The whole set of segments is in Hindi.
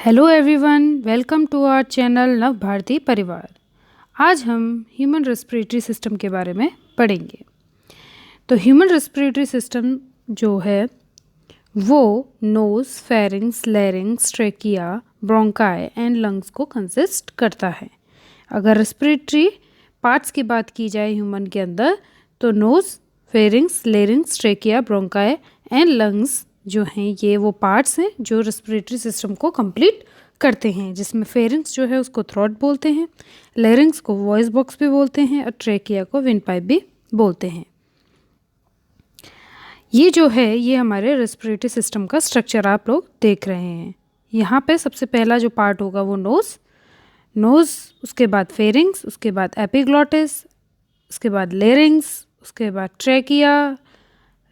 Hello everyone, welcome to our channel Nav Bharati परिवार। आज हम ह्यूमन रेस्पिरेटरी सिस्टम के बारे में पढ़ेंगे। तो ह्यूमन रेस्पिरेटरी सिस्टम जो है वो nose, pharynx, larynx, trachea, bronchi and lungs को कंसिस्ट करता है। अगर रेस्पिरेटरी पार्ट्स की बात की जाए ह्यूमन के अंदर तो nose, pharynx, larynx, trachea, bronchi and lungs जो हैं ये वो पार्ट्स हैं जो रेस्पिरेटरी सिस्टम को कंप्लीट करते हैं, जिसमें फेरिंग्स जो है उसको थ्रोट बोलते हैं, लैरिंग्स को वॉइस बॉक्स भी बोलते हैं और ट्रेकिया को विंड पाइप भी बोलते हैं। ये जो है ये हमारे रेस्पिरेटरी सिस्टम का स्ट्रक्चर आप लोग देख रहे हैं। यहाँ पे सबसे पहला जो पार्ट होगा वो नोज़, उसके बाद फेरिंग्स, उसके बाद एपिग्लॉटिस, उसके बाद लैरिंग्स, उसके बाद ट्रेकिया,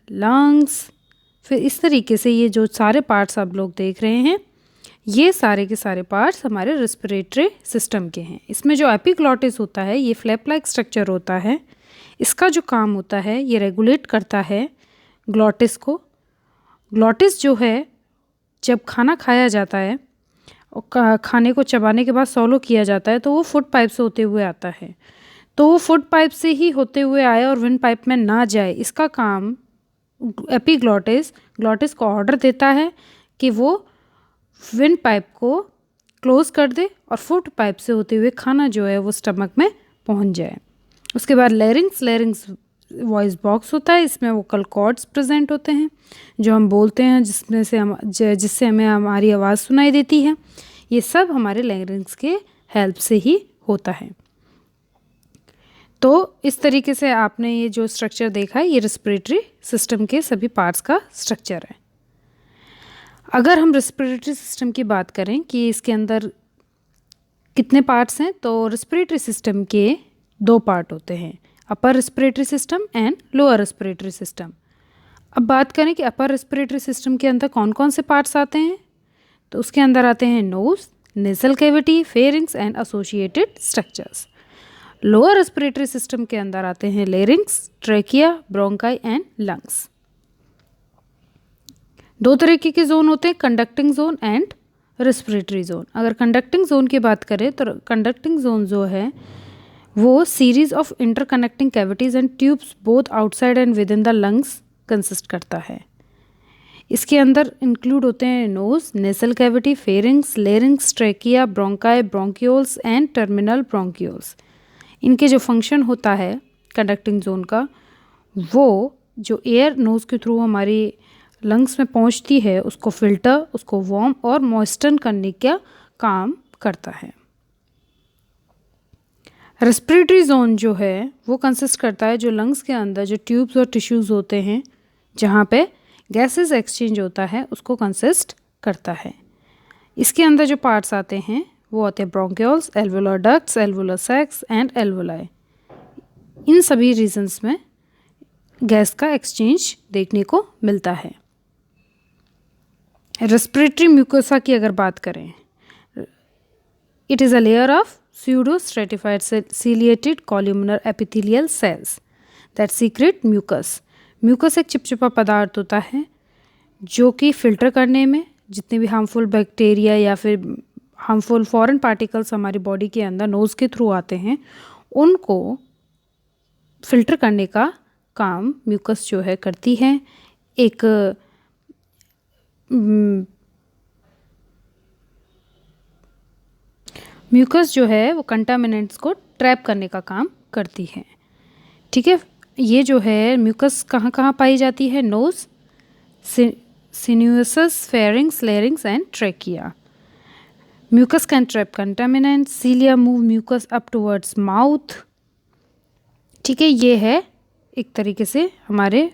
लंग्स। फिर इस तरीके से ये जो सारे पार्ट्स आप लोग देख रहे हैं ये सारे के सारे पार्ट्स हमारे रेस्पिरेटरी सिस्टम के हैं। इसमें जो एपिग्लॉटिस होता है ये फ्लैप लाइक स्ट्रक्चर होता है। इसका जो काम होता है ये रेगुलेट करता है ग्लॉटिस को। ग्लॉटिस जो है जब खाना खाया जाता है और खाने को चबाने के बाद सॉलो किया जाता है तो वो फूड पाइप से होते हुए आता है। तो वो फूड पाइप से ही होते हुए आए और विंड पाइप में ना जाए, इसका काम ग्लॉटिस को ऑर्डर देता है कि वो विंड पाइप को क्लोज कर दे और फूड पाइप से होते हुए खाना जो है वो स्टमक में पहुंच जाए। उसके बाद लैरिंग्स वॉइस बॉक्स होता है। इसमें वोकल कॉर्ड्स प्रेजेंट होते हैं जो हम बोलते हैं, जिससे हमें हमारी आवाज़ सुनाई देती है। ये सब हमारे लैरिंग्स के हेल्प से ही होता है। तो इस तरीके से आपने ये जो स्ट्रक्चर देखा है ये रेस्पिरेटरी सिस्टम के सभी पार्ट्स का स्ट्रक्चर है। अगर हम रेस्पिरेटरी सिस्टम की बात करें कि इसके अंदर कितने पार्ट्स हैं, तो रेस्पिरेटरी सिस्टम के 2 पार्ट होते हैं, upper respiratory system and lower respiratory system. अब बात करें कि अपर रेस्पिरेटरी सिस्टम के अंदर कौन कौन से पार्ट्स आते हैं, तो उसके अंदर आते हैं nose, nasal cavity, pharynx and associated structures. Lower respiratory system के अंदर आते हैं larynx, trachea, bronchi and lungs. 2 तरीके के जोन होते हैं, conducting zone and respiratory zone. अगर कंडक्टिंग जोन की बात करें तो कंडक्टिंग जोन जो है वो series of interconnecting cavities and tubes both outside and within the lungs consist करता है। इसके अंदर इंक्लूड होते हैं nose, nasal cavity, pharynx, larynx, trachea, bronchi, bronchioles and terminal bronchioles. इनके जो फंक्शन होता है कंडक्टिंग जोन का, वो जो एयर नोज़ के थ्रू हमारी लंग्स में पहुंचती है उसको फिल्टर, उसको वार्म और मॉइस्टन करने का काम करता है। रेस्पिरेटरी जोन जो है वो कंसिस्ट करता है जो लंग्स के अंदर जो ट्यूब्स और टिश्यूज़ होते हैं जहाँ पे गैसेस एक्सचेंज होता है उसको कंसिस्ट करता है। इसके अंदर जो पार्ट्स आते हैं वो आते हैं bronchioles, alveolar ducts, alveolar sacs and alveoli. इन सभी रीजन्स में गैस का एक्सचेंज देखने को मिलता है। रेस्पिरेटरी म्यूकोसा की अगर बात करें, it is a layer of pseudo stratified ciliated columnar epithelial cells that secrete mucus। Mucus एक चिपचिपा पदार्थ होता है जो कि फिल्टर करने में जितने भी हार्मफुल बैक्टीरिया या फिर हार्मफुल फॉरेन पार्टिकल्स हमारी बॉडी के अंदर नोज़ के थ्रू आते हैं उनको फिल्टर करने का काम म्यूकस जो है करती है। एक म्यूकस जो है वो कंटामिनेंट्स को ट्रैप करने का काम करती है। ठीक है, ये जो है म्यूकस कहाँ कहाँ पाई जाती है, nose, sinuses, pharynx, larynx and trachea. Mucus can trap contaminants, cilia move mucus up towards mouth. ठीक है, ये है एक तरीके से हमारे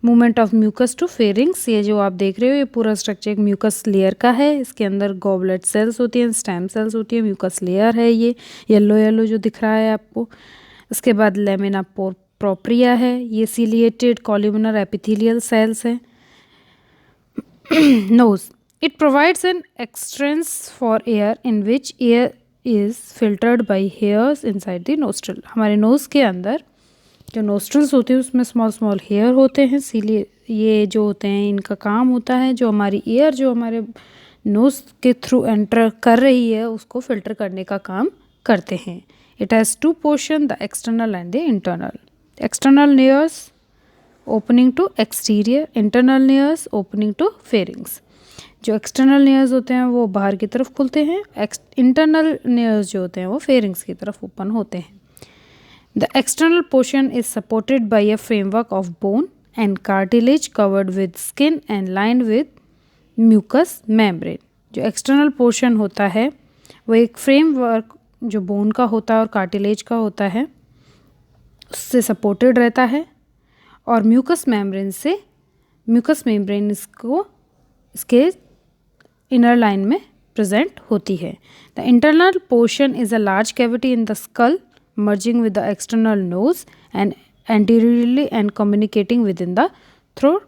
movement of mucus to pharynx. ये जो आप देख रहे हो ये पूरा स्ट्रक्चर एक म्यूकस लेयर का है। इसके अंदर गॉबलेट सेल्स होती हैं, स्टेम सेल्स होती है, म्यूकस लेयर है ये येलो जो दिख रहा है आपको। इसके बाद लेमिना प्रोप्रिया है, ये सीलिएटेड कॉल्यूमिनर एपिथेलियल सेल्स है। Nose, it provides an entrance for air in which air is filtered by hairs inside the nostril. हमारे नोज़ के अंदर जो नोस्ट्रल्स होते हैं उसमें स्मॉल हेयर होते हैं, इसीलिए ये जो होते हैं इनका काम होता है जो हमारी एयर जो हमारे नोज़ के थ्रू एंटर कर रही है उसको फिल्टर करने का काम करते हैं। It has two portion, the external and the internal. External nares opening to exterior, internal nares opening to pharynx. जो एक्सटर्नल नेयर्स होते हैं वो बाहर की तरफ खुलते हैं, इंटरनल नेयर्स जो होते हैं वो फेरिंग्स की तरफ ओपन होते हैं। The external portion is supported by a framework of bone and cartilage covered with skin and lined with mucus membrane. जो एक्सटर्नल पोर्शन होता है वो एक फ्रेमवर्क जो बोन का होता है और कार्टिलेज का होता है उससे सपोर्टेड रहता है और म्यूकस मेम्ब्रेन इसके इनर लाइन में प्रेजेंट होती है। The internal portion is a large cavity in the skull merging with the external nose and anteriorly and communicating within the throat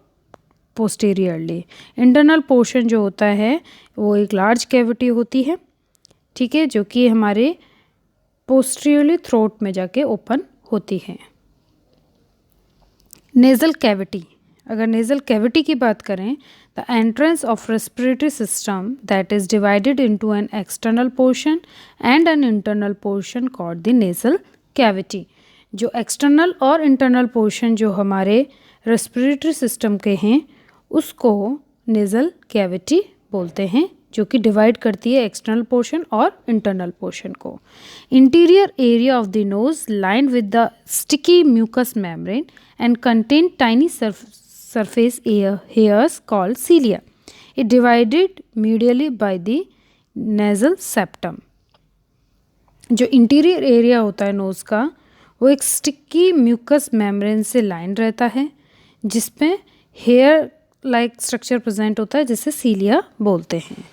posteriorly। Internal portion जो होता है वो एक लार्ज कैविटी होती है, ठीक है, जो कि हमारे पोस्टीरियरली थ्रोट में जाके ओपन होती है। नेज़ल कैविटी, अगर नेज़ल कैविटी की बात करें, the entrance of respiratory system that is divided into an external portion and an internal portion called the nasal cavity. जो एक्सटर्नल और इंटरनल पोर्शन जो हमारे रेस्पिरेटरी सिस्टम के हैं उसको नेज़ल कैविटी बोलते हैं, जो कि डिवाइड करती है एक्सटर्नल पोर्शन और इंटरनल पोर्शन को। Interior area of the nose lined with the sticky mucus membrane and contain tiny surface hairs called cilia. It divided medially by the nasal septum। जो इंटीरियर एरिया होता है नोज़ का वो एक स्टिकी म्यूकस मेम्ब्रेन से लाइन रहता है जिसमें हेयर लाइक स्ट्रक्चर प्रेजेंट होता है जिसे सीलिया बोलते हैं।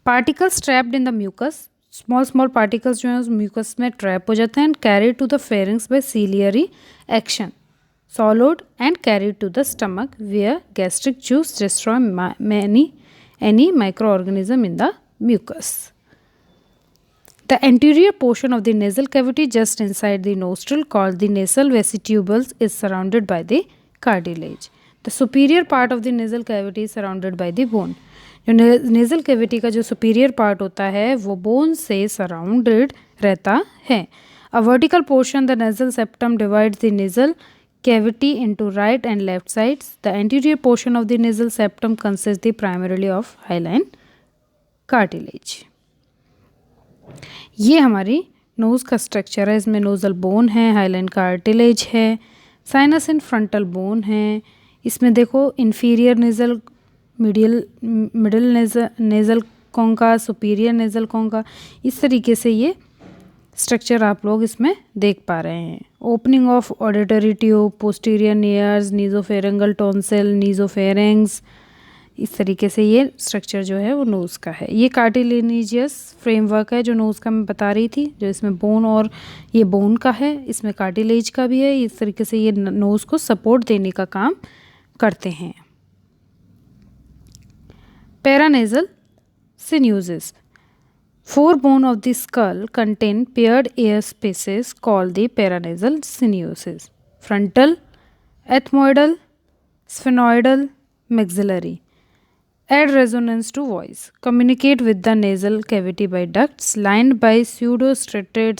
Particles trapped in the mucus, small particles जो हैं उस म्यूकस में ट्रैप हो जाते हैं and carry to the pharynx by ciliary action, swallowed and carried to the stomach where gastric juice destroy any microorganism in the mucus. The anterior portion of the nasal cavity just inside the nostril called the nasal vestibules is surrounded by the cartilage. The superior part of the nasal cavity is surrounded by the bone. जो nasal cavity का जो superior part होता है वो bone से surrounded रहता है। A vertical portion, the nasal septum, divides the nasal cavity into right and left sides. The anterior portion of the nasal septum consists primarily of hyaline cartilage। ये हमारी नोज़ का स्ट्रक्चर है। इसमें नोज़ल बोन है, हाइलाइन कार्टिलेज है, साइनस एंड फ्रंटल बोन है। इसमें देखो inferior nasal, middle nasal concha, superior nasal concha, इस तरीके से ये स्ट्रक्चर आप लोग इसमें देख पा रहे हैं। Opening of auditory tube, posterior nares, nasopharyngeal tonsil, nasopharynx, इस तरीके से ये स्ट्रक्चर जो है वो नोज़ का है। ये कार्टिलेजियस फ्रेमवर्क है जो नोज़ का मैं बता रही थी, जो इसमें बोन और ये बोन का है, इसमें कार्टिलेज का भी है। इस तरीके से ये नोज़ को सपोर्ट देने का काम करते हैं। पैरानेज़ल सिन्यूजेस, four bones of the skull contain paired air spaces called the paranasal sinuses: frontal, ethmoidal, sphenoidal, maxillary. Add resonance to voice. Communicate with the nasal cavity by ducts lined by pseudostriated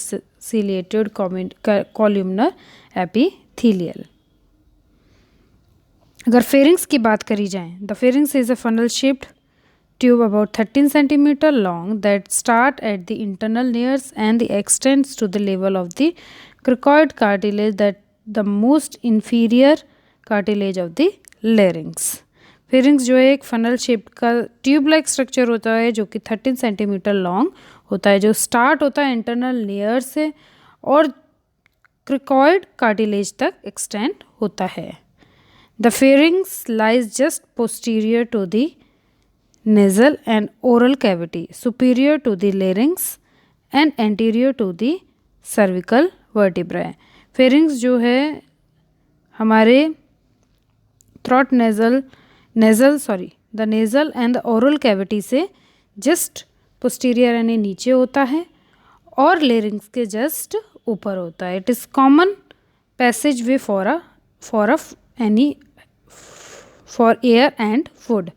ciliated columnar epithelial. अगर फेरिंग्स की बात करी जाए, the pharynx is a funnel shaped tube about 13 cm long that start at the internal nares and extends to the level of the cricoid cartilage, that the most inferior cartilage of the larynx। Pharynx जो है एक फनल शेप का ट्यूब लाइक स्ट्रक्चर होता है जो कि 13 सेंटीमीटर लॉन्ग होता है, जो स्टार्ट होता है इंटरनल लेयर से और क्रिकॉइड कार्टिलेज तक एक्सटेंड होता है। The pharynx lies just posterior to the nasal and oral cavity, superior to the larynx and anterior to the cervical vertebrae। pharynx जो है हमारे throat the nasal and the oral cavity से just posterior यानी नीचे होता है और larynx के just ऊपर होता है। it is common passageway for air and food।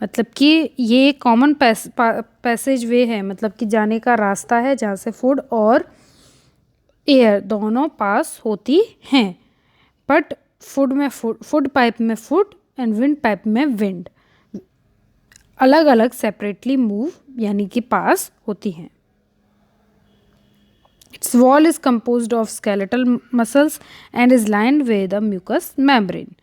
मतलब कि ये कॉमन पैसेज वे है, मतलब कि जाने का रास्ता है जहाँ से फूड और एयर दोनों पास होती हैं। बट फूड पाइप में फूड एंड विंड पाइप में विंड अलग अलग सेपरेटली मूव यानी कि पास होती हैं। Its wall is composed of skeletal muscles and is lined with a mucous membrane.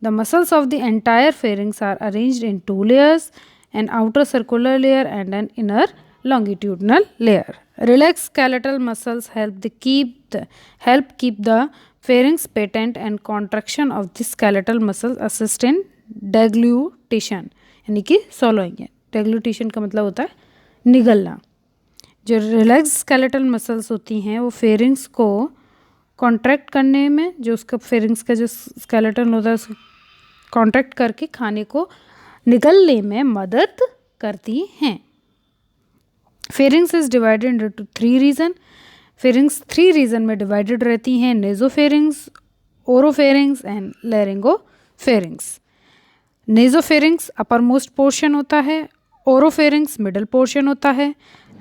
The muscles of the entire pharynx are arranged in two layers, an outer circular layer and an inner longitudinal layer. Relaxed skeletal muscles help keep the pharynx patent, and contraction of the skeletal muscles assist in deglutition यानी कि swallowing है। deglutition का मतलब होता है निगलना। जो रिलैक्स स्केलेटल मसल्स होती हैं वो फेरिंग्स को कॉन्ट्रैक्ट करने में, जो उसका फेरिंग्स का जो स्केलेटन होता है उसको कॉन्ट्रैक्ट करके खाने को निगलने में मदद करती हैं। Pharynx is divided into 3 region. Pharynx 3 region में डिवाइडेड रहती हैं, nasopharynx, oropharynx and laryngopharynx. Nasopharynx upper most portion होता है, ओरोफेरिंग्स मिडल पोर्शन होता है,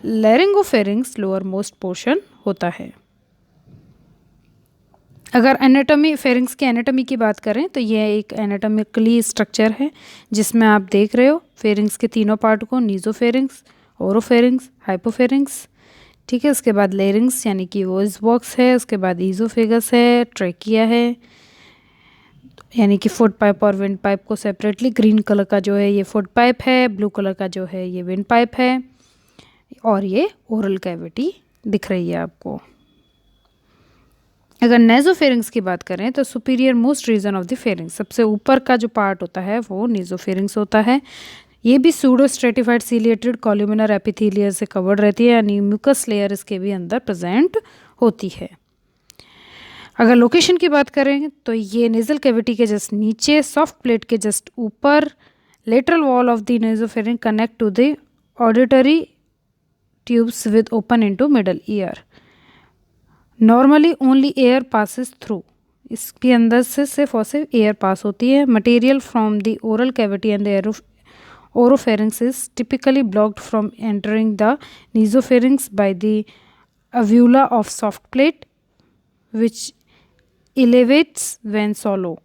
लैरिंगोफेरिंग्स लोअर मोस्ट पोर्शन होता है। अगर एनाटॉमी फेरिंग्स की एनाटॉमी की बात करें तो यह एक एनाटॉमिकली स्ट्रक्चर है जिसमें आप देख रहे हो फेरिंग्स के तीनों पार्ट को, नीजोफेरिंग्स, ओरोफेरिंग्स, हाइपोफेरिंग्स। ठीक है, उसके बाद लेरिंग्स यानी कि वॉइस बॉक्स है, उसके बाद ईजोफेगस है, ट्रेकिया है, यानी कि फूड पाइप और विंड पाइप को सेपरेटली, ग्रीन कलर का जो है ये फूड पाइप है, ब्लू कलर का जो है ये विंड पाइप है, और ये ओरल कैविटी दिख रही है आपको। अगर नेजोफेरिंग्स की बात करें तो superior most region of the pharynx, सबसे ऊपर का जो पार्ट होता है वो नेजोफेरिंग्स होता है। ये भी सूडो स्ट्रेटिफाइड सीलिएटेड कॉल्यूमिनर एपिथेलियर से कवर्ड रहती है, यानी म्यूकस लेयर इसके भी अंदर प्रेजेंट होती है। अगर लोकेशन की बात करें तो ये नेजल कैविटी के जस्ट नीचे, सॉफ्ट प्लेट के जस्ट ऊपर, lateral wall of the nasopharynx connect to the auditory tubes with open into middle ear. Normally only air passes through. इसके अंदर से सिर्फ और सिर्फ एयर पास होती है। Material from the oral cavity and the oropharynx is typically blocked from entering the nasopharynx by the alveoli of soft plate, which elevates when swallowed.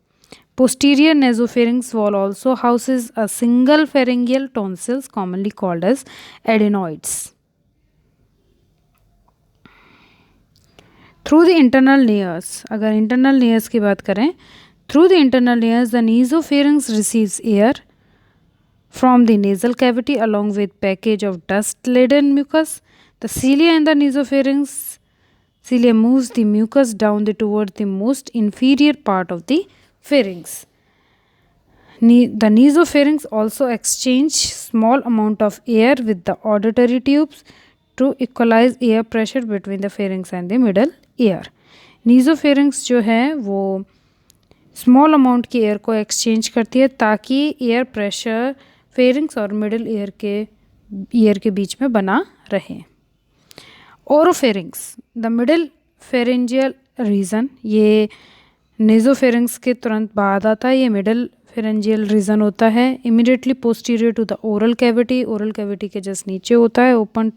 Posterior nasopharynx wall also houses a single pharyngeal tonsils commonly called as adenoids. Through the internal layers, अगर इंटरनल लेयर्स की बात करें, through the internal layers the nasopharynx receives air from the nasal cavity along with package of dust laden mucus. The cilia in the nasopharynx, cilia moves the mucus down the toward the most inferior part of the pharynx. The nasopharynx also exchange small amount of air with the auditory tubes to equalize air pressure between the pharynx and the middle ear. Nasopharynx जो है वो स्मॉल अमाउंट की एयर को एक्सचेंज करती है ताकि एयर प्रेशर फेरिंग्स और मिडिल ईयर के बीच में बना रहे। Oropharynx, the middle pharyngeal region, ये नेजोफेरिंग्स के तुरंत बाद आता है, ये मिडिल फेरेंजियल रीजन होता है। Immediately posterior to the oral cavity, oral cavity के जस्ट नीचे होता है, open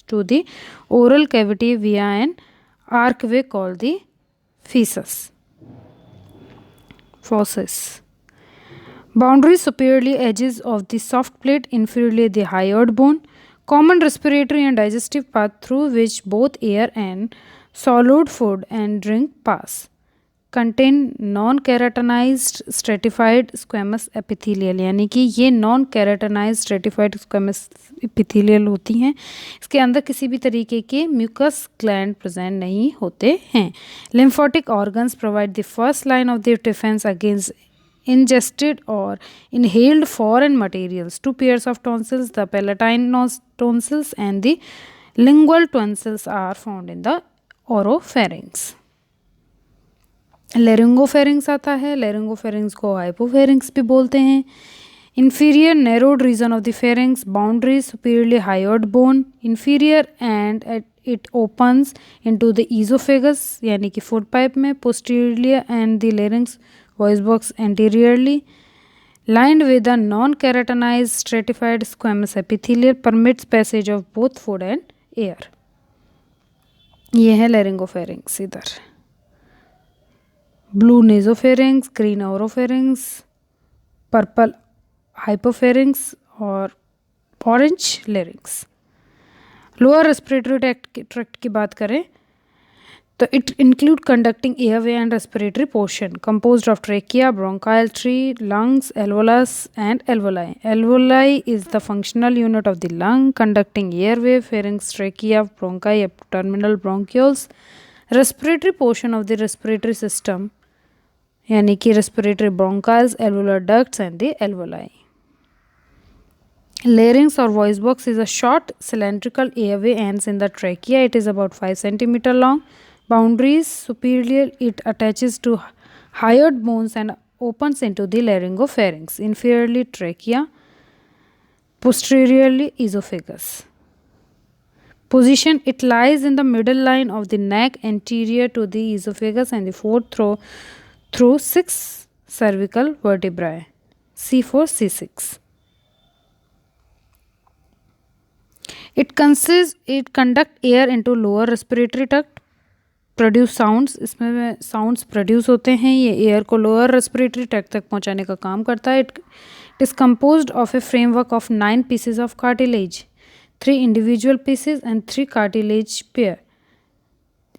to the oral cavity via an archway called the fauces. Boundary superiorly edges of the soft plate, inferiorly the hyoid bone, common respiratory and digestive path through which both air and solid food and drink pass. Contain non-keratinized stratified squamous epithelial, यानी कि ये non-keratinized stratified squamous epithelial होती हैं। इसके अंदर किसी भी तरीके के म्यूकस ग्लैंड प्रेजेंट नहीं होते हैं। Lymphatic organs provide the first line of their defense against ingested or inhaled foreign materials. Two pairs of tonsils, the palatine tonsils and the lingual tonsils, are found in the oropharynx. Laryngopharynx आता है, लेरिंगोफेरिंग्स को हाइपोफेरिंग्स भी बोलते हैं। inferior narrowed region of the pharynx, boundaries superiorly hyoid bone, inferior and it opens into the esophagus यानी कि फूड पाइप में, posteriorly and the larynx voice box anteriorly. lined with a non-keratinized stratified squamous epithelium permits passage of both food and air. ये है laryngopharynx इधर, blue nasopharynx, green oropharynx, purple hypopharynx और orange larynx. Lower respiratory tract की बात करें तो it include conducting airway and respiratory portion composed of trachea, bronchial tree, lungs, alveolus and alveoli. Alveoli is the functional unit of the lung conducting airway, pharynx, trachea, bronchi, terminal bronchioles. Respiratory portion of the respiratory system यानी कि respiratory bronchioles, alveolar ducts and the alveoli. Larynx or voice box is a short cylindrical airway ends in the trachea. It is about 5 cm long. Boundaries superior it attaches to hyoid bones and opens into the laryngopharynx. Inferiorly trachea, posteriorly esophagus. Position it lies in the middle line of the neck, anterior to the esophagus and the fourth through 6 cervical vertebrae. C4, C6. It conduct air into lower respiratory duct, produce sounds. इसमें sounds produce होते हैं, ये air को lower respiratory duct तक पहुंचाने का काम करता है. It is composed of a framework of 9 pieces of cartilage, 3 individual pieces and 3 cartilage pair.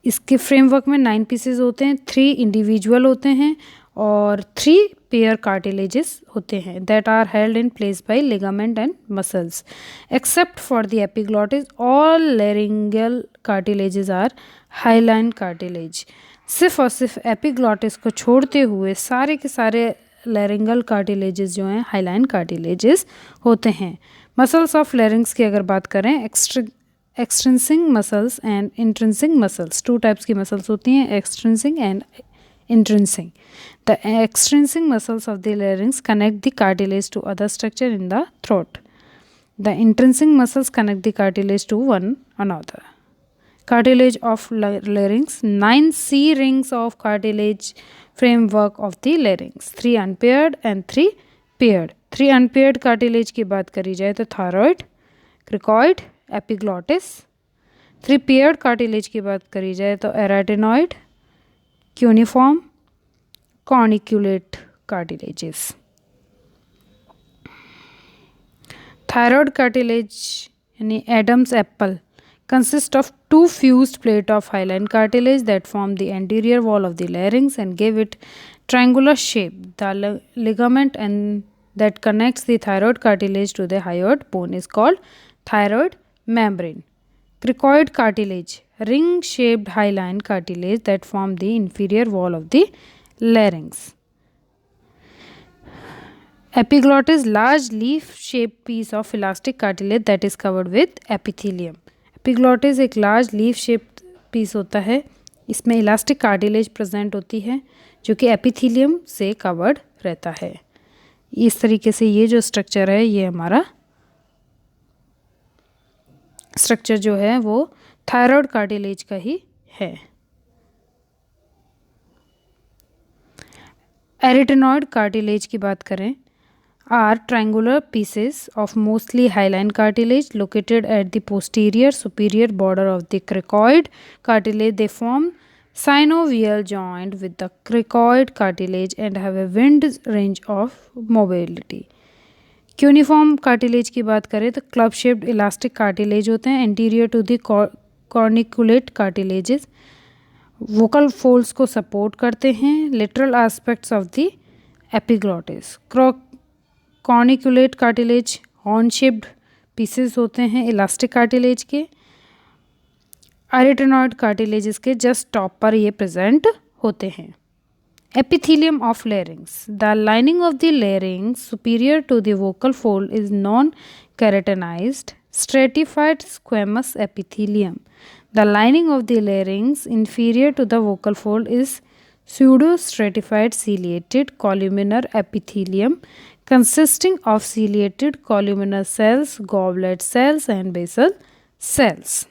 इसके फ्रेमवर्क में 9 पीसेज होते हैं, 3 इंडिविजुअल होते हैं और 3 पेयर कार्टिलेजेस होते हैं that are held in place by ligament and muscles. Except for the epiglottis all laryngeal cartilages are hyaline cartilage. सिर्फ और सिर्फ एपिग्लॉटिस को छोड़ते हुए सारे के सारे लैरिंगल कार्टिलेजेस जो हैं हाइलाइन कार्टिलेजेस होते हैं. मसल्स ऑफ लैरिंग्स की अगर बात करें, extrinsic muscles and intrinsic muscles, 2 types की मसल्स होती हैं, extrinsic and intrinsic. The extrinsic muscles of the larynx connect the cartilage to other structure in the throat. The intrinsic muscles connect the cartilage to one another. Cartilage of larynx, 9 C rings of cartilage framework of the larynx, 3 unpaired and 3 paired. 3 unpaired cartilage की बात करी जाए तो thyroid, cricoid, epiglottis. 3 paired cartilage की बात करी जाए तो arytenoid, cuneiform, corniculate cartilages. Thyroid cartilage यानी Adam's apple consists of 2 fused plate of hyaline cartilage that form the anterior wall of the larynx and give it triangular shape. The ligament and that connects the thyroid cartilage to the hyoid bone is called thyroid membrane. Cricoid cartilage, ring-shaped hyaline cartilage that form the inferior wall of the larynx. Epiglottis, large leaf-shaped piece of elastic cartilage that is covered with epithelium. Epiglottis एक large leaf-shaped piece होता है, इसमें elastic cartilage present होती है जो कि epithelium से covered रहता है. इस तरीके से ये जो structure है ये हमारा स्ट्रक्चर जो है वो थायराइड कार्टिलेज का ही है. एरिटेनॉइड कार्टिलेज की बात करें, are triangular pieces of mostly hyaline cartilage located at the posterior superior border of the cricoid cartilage. They form synovial joint with the cricoid cartilage and have a wide range of mobility. Cuneiform cartilage की बात करें तो क्लब शेप्ड इलास्टिक कार्टिलेज होते हैं anterior to the corniculate cartilages. Vocal folds को सपोर्ट करते हैं. Lateral aspects of the epiglottis. Corniculate cartilage horn shaped pieces होते हैं इलास्टिक कार्टिलेज के. एरिटेनॉइड कार्टिलेजेस के जस्ट टॉप पर ये प्रेजेंट होते हैं. Epithelium of larynx. The lining of the larynx superior to the vocal fold is non-keratinized, stratified squamous epithelium. The lining of the larynx inferior to the vocal fold is pseudo-stratified ciliated columnar epithelium consisting of ciliated columnar cells, goblet cells and basal cells.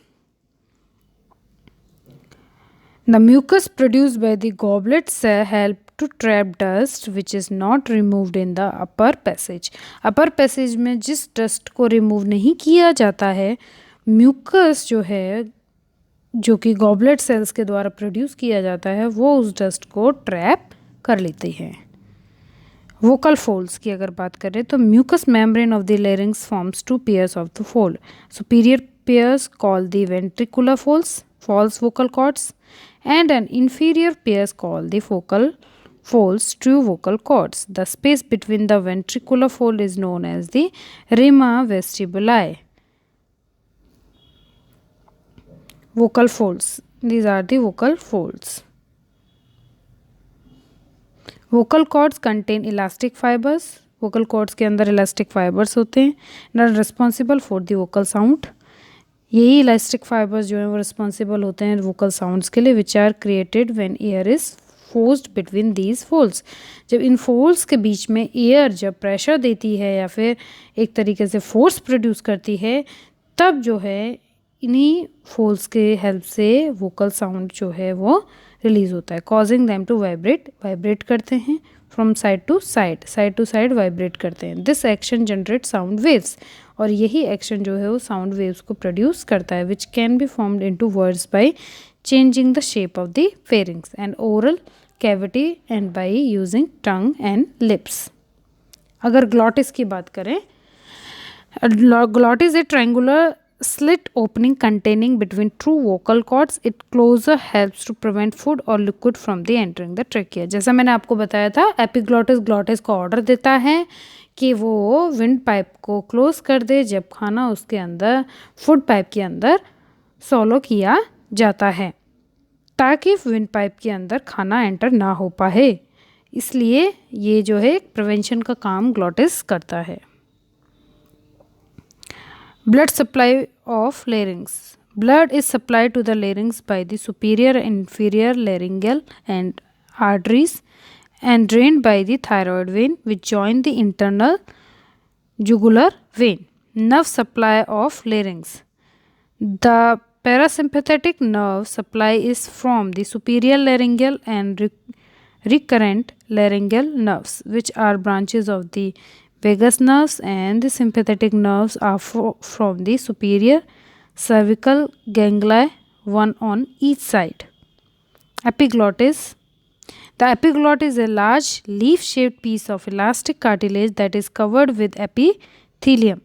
The mucus produced by the goblet cell help to trap dust which is not removed in the upper passage. upper passage में जिस dust को remove नहीं किया जाता है, mucus जो है, जो कि गॉबलेट सेल्स के द्वारा प्रोड्यूस किया जाता है, वो उस डस्ट को ट्रैप कर लेती है। वोकल फोल्ड्स की अगर बात करें तो mucus membrane of the larynx forms two pairs of the fold. Superior pairs call the ventricular folds, false vocal cords, and an inferior pairs called the focal folds, true vocal cords. The space between the ventricular fold is known as the rima vestibuli. Vocal folds. These are the vocal folds. Vocal cords contain elastic fibers. Vocal cords के अंदर elastic fibers होते हैं, and are responsible for the vocal sound. यही इलास्टिक फाइबर्स जो हैं वो रिस्पॉन्सिबल होते हैं वोकल साउंड्स के लिए, which are created when air is forced between these folds. जब इन फोल्ड्स के बीच में एयर जब प्रेशर देती है या फिर एक तरीके से फोर्स प्रोड्यूस करती है, तब जो है इन्हीं फोल्ड्स के हेल्प से वोकल साउंड जो है वो रिलीज़ होता है, कॉजिंग दैम टू वाइब्रेट करते हैं from side to side vibrate करते हैं। This action generate sound waves, और यही एक्शन जो है वो साउंड वेव्स को प्रोड्यूस करता है, which can be formed into words by changing the shape of the pharynx and oral cavity and by using tongue and lips. अगर ग्लॉटिस की बात करें, glottis A triangular slit opening containing between two vocal cords. It closer helps to prevent food or liquid from the entering the trachea. जैसा मैंने आपको बताया था, एपिग्लॉटिस ग्लॉटिस को ऑर्डर देता है कि वो विंड पाइप को क्लोज कर दे जब खाना उसके अंदर फूड पाइप के अंदर सॉलो किया जाता है, ताकि विंड पाइप के अंदर खाना एंटर ना हो पाए। इसलिए ये जो है प्रिवेंशन का काम ग्लॉटिस करता है। Blood supply of larynx. Blood is supplied to the larynx by the superior and inferior laryngeal and arteries and drained by the thyroid vein which join the internal jugular vein. Nerve supply of larynx. The parasympathetic nerve supply is from the superior laryngeal and recurrent laryngeal nerves, which are branches of the vagus nerves, and the sympathetic nerves are from the superior cervical ganglia, one on each side. Epiglottis. The epiglottis is a large leaf-shaped piece of elastic cartilage that is covered with epithelium.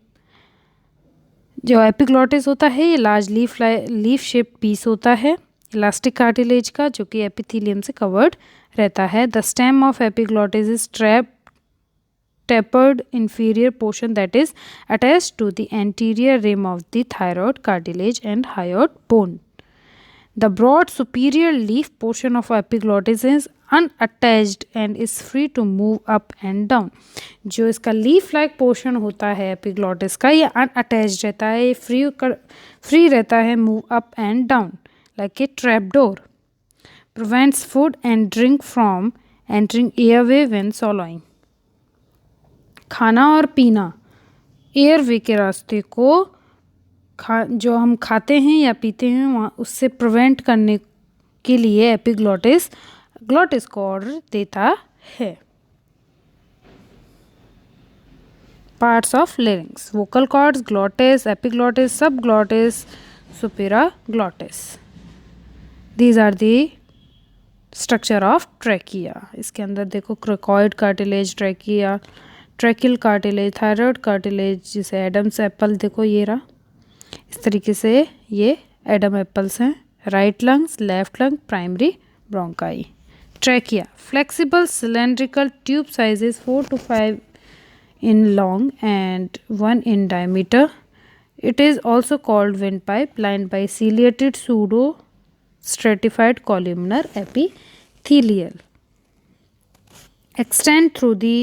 जो epiglottis होता है ये large leaf shaped piece होता है elastic cartilage का, जो कि epithelium से covered रहता है. The stem of epiglottis is tapered inferior portion that is attached to the anterior rim of the thyroid cartilage and hyoid bone. The broad superior leaf portion of epiglottis is unattached and is free to move up and down. जो इसका leaf like portion होता है epiglottis का, ये unattached रहता है, ये free रहता है move up and down like a trapdoor. Prevents food and drink from entering airway when swallowing. खाना और पीना एयरवे के रास्ते को जो हम खाते हैं या पीते हैं वहाँ उससे प्रिवेंट करने के लिए एपिग्लॉटिस ग्लॉटिस को ऑर्डर देता है। Parts of larynx, vocal cords, glottis, epiglottis, subglottis, supraglottis. These are the structure of trachea. इसके अंदर देखो cricoid cartilage, trachea, tracheal cartilage, thyroid cartilage, जिसे एडम्स एप्पल देखो ये रहा, इस तरीके से ये एडम एप्पल्स हैं। Right lungs, left lung, primary bronchi. Trachea, flexible cylindrical tube sizes 4 to 5 in long and 1 in diameter. It is also called windpipe, lined by ciliated pseudo stratified columnar epithelial. Extend through the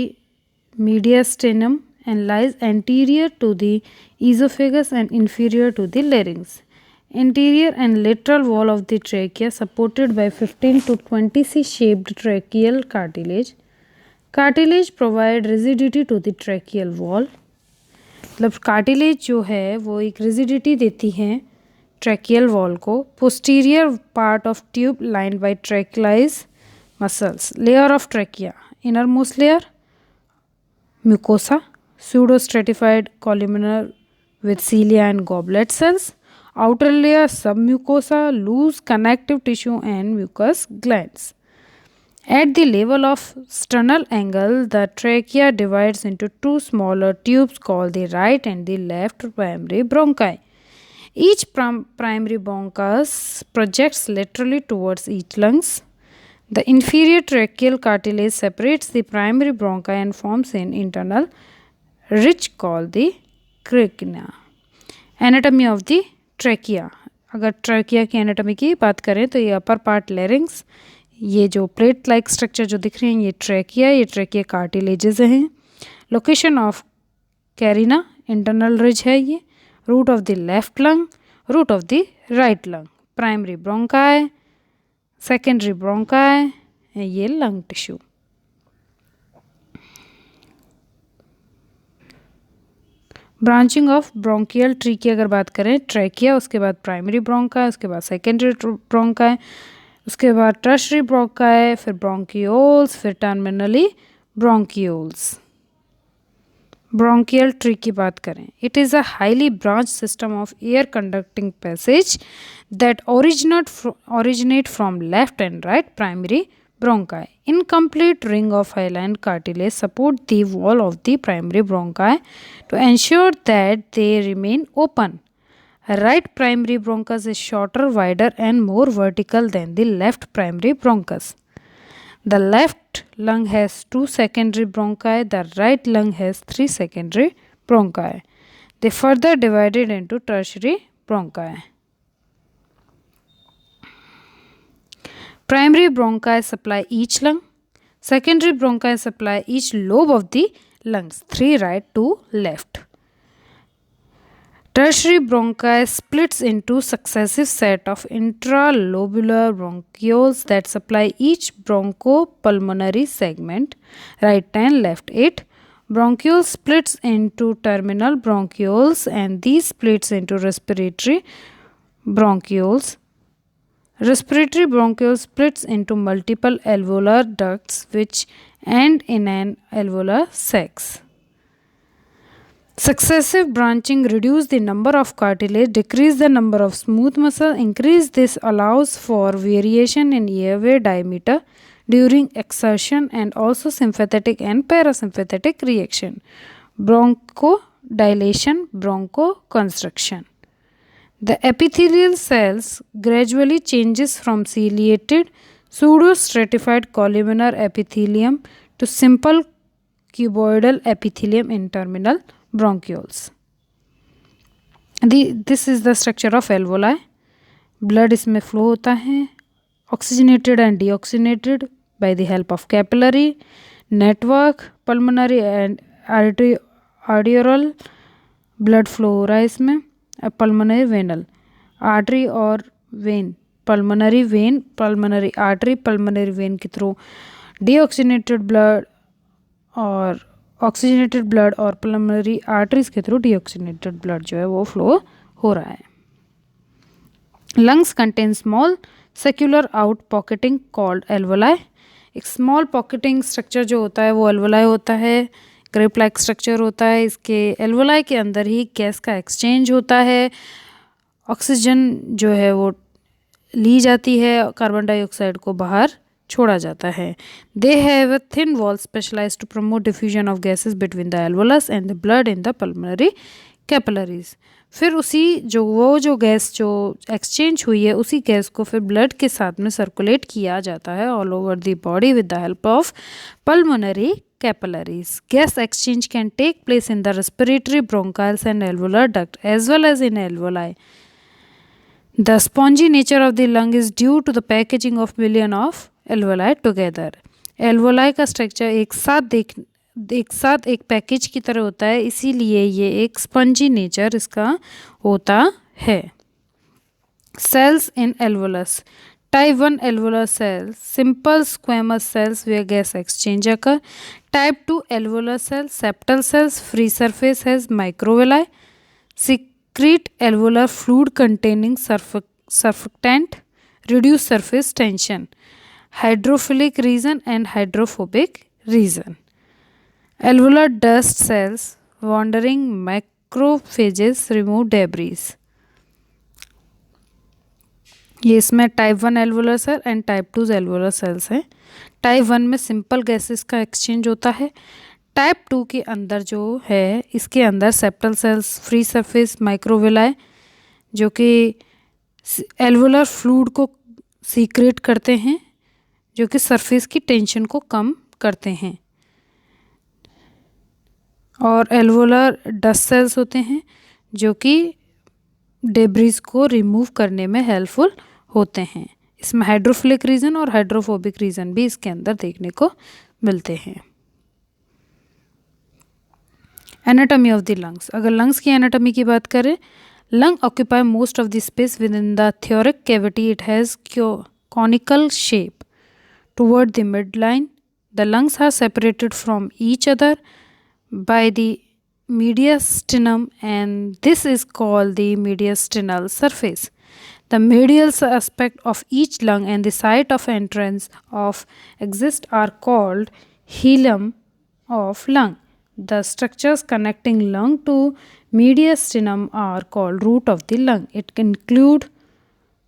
mediastinum and lies anterior to the esophagus and inferior to the larynx. Anterior and lateral wall of the trachea supported by 15 to 20 C-shaped tracheal cartilage. Cartilage provide rigidity to the tracheal wall. मतलब cartilage जो है वो एक rigidity देती है tracheal wall को. Posterior part of tube lined by trachea lies, muscles. Layer of trachea: innermost layer mucosa, pseudostratified columnar with cilia and goblet cells. Outer layer submucosa, loose connective tissue and mucous glands. At the level of sternal angle, the trachea divides into two smaller tubes called the right and the left primary bronchi. Each primary bronchus projects laterally towards each lungs. The inferior tracheal cartilage separates the primary bronchi and forms an internal ridge called the cricnia. Anatomy of the trachea: अगर ट्रैकिया की एनाटॉमी की बात करें तो ये अपर पार्ट लेरिंग्स, ये जो प्लेट लाइक स्ट्रक्चर जो दिख रहे हैं ये ट्रैकिया, ये ट्रैकिया कार्टिलेजेस हैं. Location of carina, internal ridge है ये. Root of the left lung, root of the right lung. Primary bronchi, secondary bronchi, ये lung tissue. Branching of bronchial tree की अगर बात करें, ट्रैकिया, उसके बाद प्राइमरी ब्रोंकाई, उसके बाद सेकेंडरी ब्रोंकाई, उसके बाद टर्शरी ब्रोंकाई, फिर ब्रोंकियोल्स, फिर टर्मिनली ब्रोंकियोल्स. ब्रोंकियल ट्री की बात करें, it is a highly branch system of air conducting passage that originate from left and right primary bronchi. Incomplete ring of hyaline cartilage support the wall of the primary bronchi to ensure that they remain open. Right primary bronchus is shorter, wider and more vertical than the left primary bronchus. The left lung has 2 secondary bronchi, the right lung has 3 secondary bronchi. They further divided into tertiary bronchi. Primary bronchi supply each lung. Secondary bronchi supply each lobe of the lungs, 3 right, 2 left. Tertiary bronchi splits into successive set of intralobular bronchioles that supply each bronchopulmonary segment, right and left. 8. Bronchiole splits into terminal bronchioles and these splits into respiratory bronchioles. Respiratory bronchiole splits into multiple alveolar ducts which end in an alveolar sacs. Successive branching reduce the number of cartilage, decrease the number of smooth muscle, increase this allows for variation in airway diameter during exertion and also sympathetic and parasympathetic reaction. Bronchodilation, bronchoconstriction. The epithelial cells gradually changes from ciliated pseudostratified columnar epithelium to simple cuboidal epithelium in terminal bronchioles. This is the structure of alveoli. Blood इसमें flow होता है, oxygenated and deoxygenated by the help of capillary network, pulmonary and arteriolar blood flow हो रहा है इसमें. पल्मोनरी वेनल, आर्टरी और when, pulmonary vein, pulmonary artery, pulmonary vein के थ्रू डीऑक्सीजनेटेड ब्लड और ऑक्सीजनेटेड ब्लड और पल्मोनरी आर्टरीज के थ्रू डीऑक्सीजनेटेड ब्लड जो है वो फ्लो हो रहा है. Lungs contain small secular out pocketing called alveoli. एक स्मॉल पॉकेटिंग स्ट्रक्चर जो होता है वो एल्वोलाई होता है. ग्रेप लाइक स्ट्रक्चर होता है. इसके एल्वोलाई के अंदर ही गैस का एक्सचेंज होता है, ऑक्सीजन जो है वो ली जाती है, कार्बन डाइऑक्साइड को बाहर छोड़ा जाता है. They have a thin wall specialised to promote diffusion of gases between the alveolus and the blood in the pulmonary capillaries. फिर उसी जो गैस जो एक्सचेंज हुई है उसी गैस को फिर ब्लड के साथ में सर्कुलेट किया जाता है all over the body with the help of pulmonary capillaries. Gas exchange can take place in the respiratory bronchioles and alveolar duct as well as in alveoli. The spongy nature of the lung is due to the packaging of million of alveoli together. Alveoli का स्ट्रक्चर एक साथ एक पैकेज की तरह होता है, इसीलिए ये एक स्पंजी नेचर इसका होता है. Cells in alveolus. Type 1 alveolar cells, simple squamous cells where gas exchange occur. Type 2 alveolar cells, septal cells, free surface has microvilli, secrete alveolar fluid containing surfactant, reduce surface tension. hydrophilic region and hydrophobic region. Alveolar dust cells, wandering macrophages remove debris. ये इसमें type 1 alveolar cell and type 2 alveolar cells हैं. टाइप 1 में सिंपल गैसेस का एक्सचेंज होता है. टाइप 2 के अंदर जो है, इसके अंदर septal cells, free surface microvilli जो कि एल्वोलर फ्लूइड को सीक्रेट करते हैं, जो कि सरफेस की टेंशन को कम करते हैं. और एल्वोलर डस्ट सेल्स होते हैं जो कि डेब्रिस को रिमूव करने में हेल्पफुल होते हैं. इसमें हाइड्रोफिलिक रीजन और हाइड्रोफोबिक रीजन भी इसके अंदर देखने को मिलते हैं. Anatomy of the lungs. अगर लंग्स की एनाटॉमी की बात करें, lung occupy most of the space within the thoracic cavity. It has conical shape toward the midline. The lungs are separated from each other by the mediastinum, and this is called the mediastinal surface. The medial aspect of each lung and the site of entrance of exit are called hilum of lung. The structures connecting lung to mediastinum are called root of the lung. It include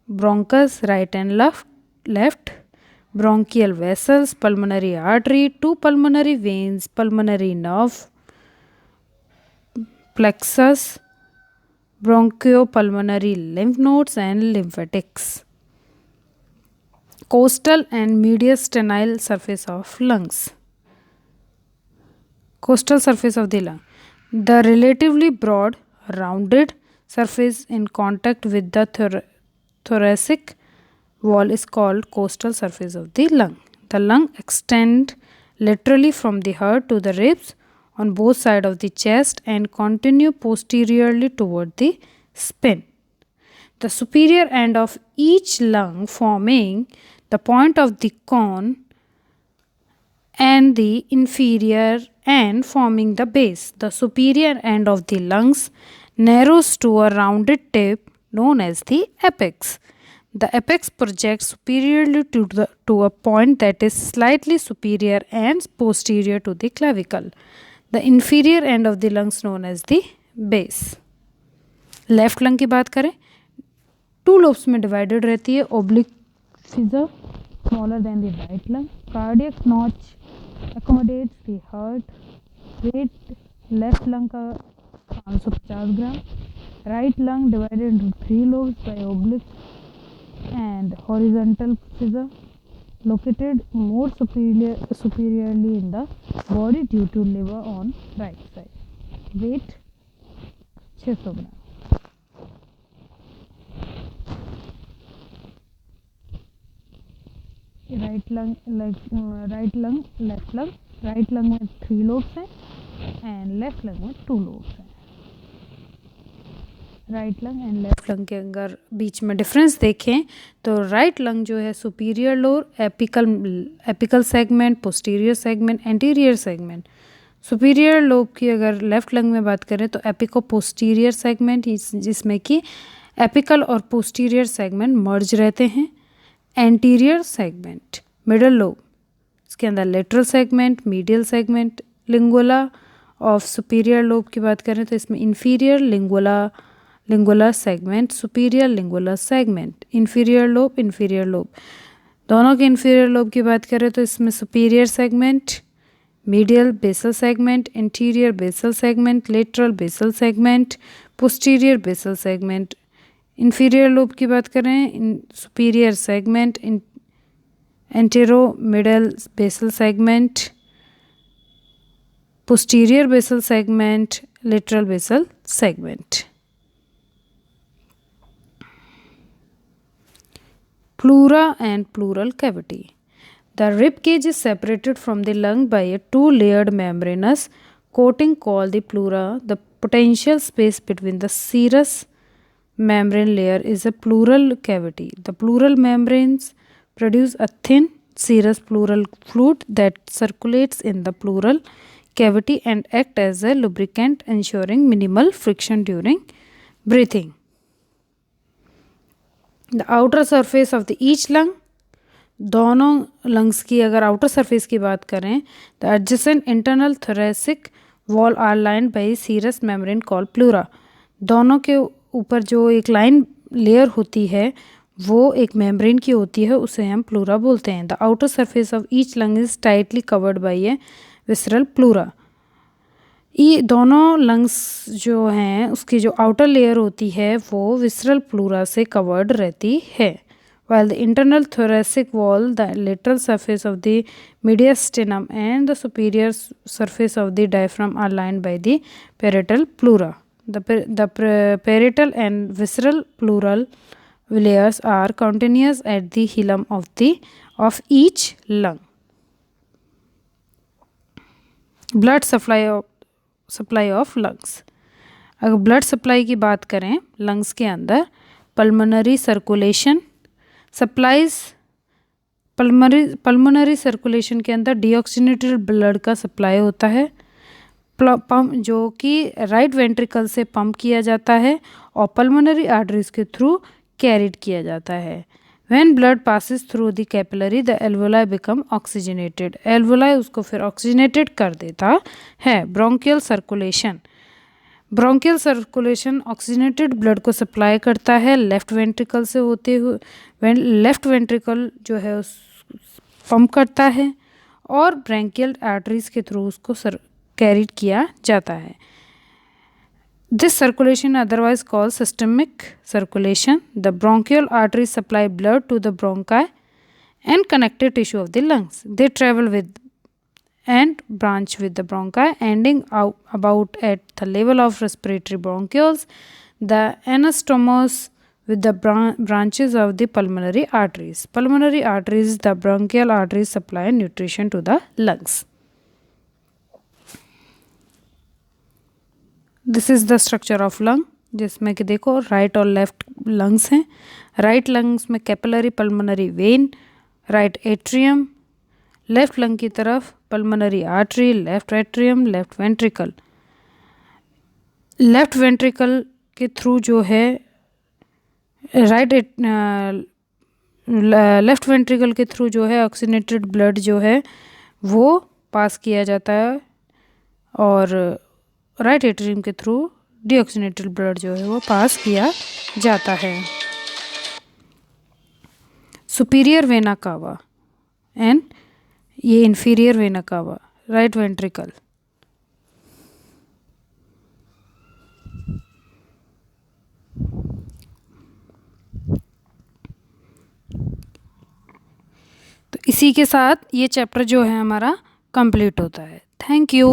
bronchus, right and left, bronchial vessels, pulmonary artery, 2 pulmonary veins, pulmonary nerve, plexus, bronchopulmonary lymph nodes and lymphatics. Costal and mediastinal surface of lungs. Costal surface of the lung. The relatively broad, rounded surface in contact with the thoracic wall is called costal surface of the lung. The lung extend laterally from the heart to the ribs on both sides of the chest and continue posteriorly toward the spine. The superior end of each lung forming the point of the cone and the inferior end forming the base. The superior end of the lungs narrows to a rounded tip known as the apex. The apex projects superiorly to a point that is slightly superior and posterior to the clavicle. The inferior end of the lungs known as the base. Left lung की बात करें, 2 lobes में डिवाइडेड रहती है. Oblique fissure smaller than the right lung. Cardiac notch accommodates the heart. Weight left lung का 550 ग्राम. Right lung divided into 3 lobes by oblique and horizontal fissure located more superiorly in the body due to liver on right side. Weight 600 gram. Right lung, right lung, left lung. Right lung में 3 lobes हैं एंड लेफ्ट लंग में 2 lobes हैं. Right lung and left lung के अगर बीच में डिफरेंस देखें तो राइट लंग जो है सुपीरियर लोर, apical segment, posterior segment, anterior segment. Superior lobe की अगर लेफ्ट लंग में बात करें तो एपिको पोस्टीरियर सेगमेंट, जिसमें कि एपिकल और पोस्टीरियर सेगमेंट मर्ज रहते हैं. एंटीरियर सेगमेंट, मिडल लोब, इसके अंदर lateral segment, medial segment. Lingula of superior lobe की बात करें तो इसमें inferior lingular segment, superior lingular segment. Inferior lobe, दोनों के इंफीरियर लोब की बात करें तो इसमें superior segment, medial basal segment, anterior basal segment, lateral basal segment, posterior basal segment. Inferior lobe की बात करें, superior segment, anteromedial basal segment, posterior basal segment, lateral basal segment. Pleura and pleural cavity. The rib cage is separated from the lung by a 2-layered membranous coating called the pleura. The potential space between the serous membrane layer is a pleural cavity. The pleural membranes produce a thin serous pleural fluid that circulates in the pleural cavity and act as a lubricant, ensuring minimal friction during breathing. The outer surface of each lung दोनों लंग्स की अगर आउटर सरफेस की बात करें, the adjacent internal thoracic wall are lined by serous membrane called pleura. दोनों के ऊपर जो एक लाइन लेयर होती है वो एक मेम्ब्रेन की होती है, उसे हम प्लूरा बोलते हैं। The outer surface of each lung is tightly covered by A visceral pleura. ये दोनों लंग्स जो हैं उसकी जो आउटर लेयर होती है वो विसरल प्लूरा से कवर्ड रहती है। While the internal thoracic wall, the lateral surface of the mediastinum and the superior surface of the diaphragm are lined by the parietal pleura. The parietal and visceral pleural layers are continuous at the hilum of each lung. Blood supply of lungs. अगर ब्लड सप्लाई की बात करें लंग्स के अंदर, pulmonary circulation supplies pulmonary circulation के अंदर डीऑक्सीनेटेड ब्लड का सप्लाई होता है, पंप जो कि राइट वेंट्रिकल से पंप किया जाता है और पल्मोनरी आर्टरीज के थ्रू कैरिड किया जाता है। When blood passes through the capillary the alveoli become oxygenated. Alveoli उसको फिर ऑक्सीजनेटेड कर देता है। ब्रोंकियल सर्कुलेशन ऑक्सीजनेटेड ब्लड को सप्लाई करता है लेफ्ट वेंट्रिकल से होते हुए। लेफ्ट वेंट्रिकल जो है उस पंप करता है और ब्रैंकियल आर्टरीज के थ्रू उसको कैरिड किया जाता है। This circulation otherwise called systemic circulation. The bronchial arteries supply blood to the bronchi and connective tissue of the lungs. They travel with and branch with the bronchi ending out about at the level of respiratory bronchioles. The anastomose with the branches of the pulmonary arteries. Pulmonary arteries, the bronchial arteries supply nutrition to the lungs. This is the structure of lung, जिसमें कि देखो राइट और लेफ्ट लंग्स हैं। राइट लंग्स में capillary pulmonary vein, right atrium, left lung की तरफ pulmonary artery, left atrium, left ventricle. Left ventricle के थ्रू जो है लेफ्ट वेंट्रिकल के थ्रू जो है ऑक्सीजनेटेड ब्लड जो है वो पास किया जाता है और राइट एट्रियम के थ्रू डीऑक्सीजनेटेड ब्लड जो है वो पास किया जाता है। सुपीरियर वेना कावा एंड ये inferior vena cava, right ventricle. तो इसी के साथ ये चैप्टर जो है हमारा कंप्लीट होता है। Thank you.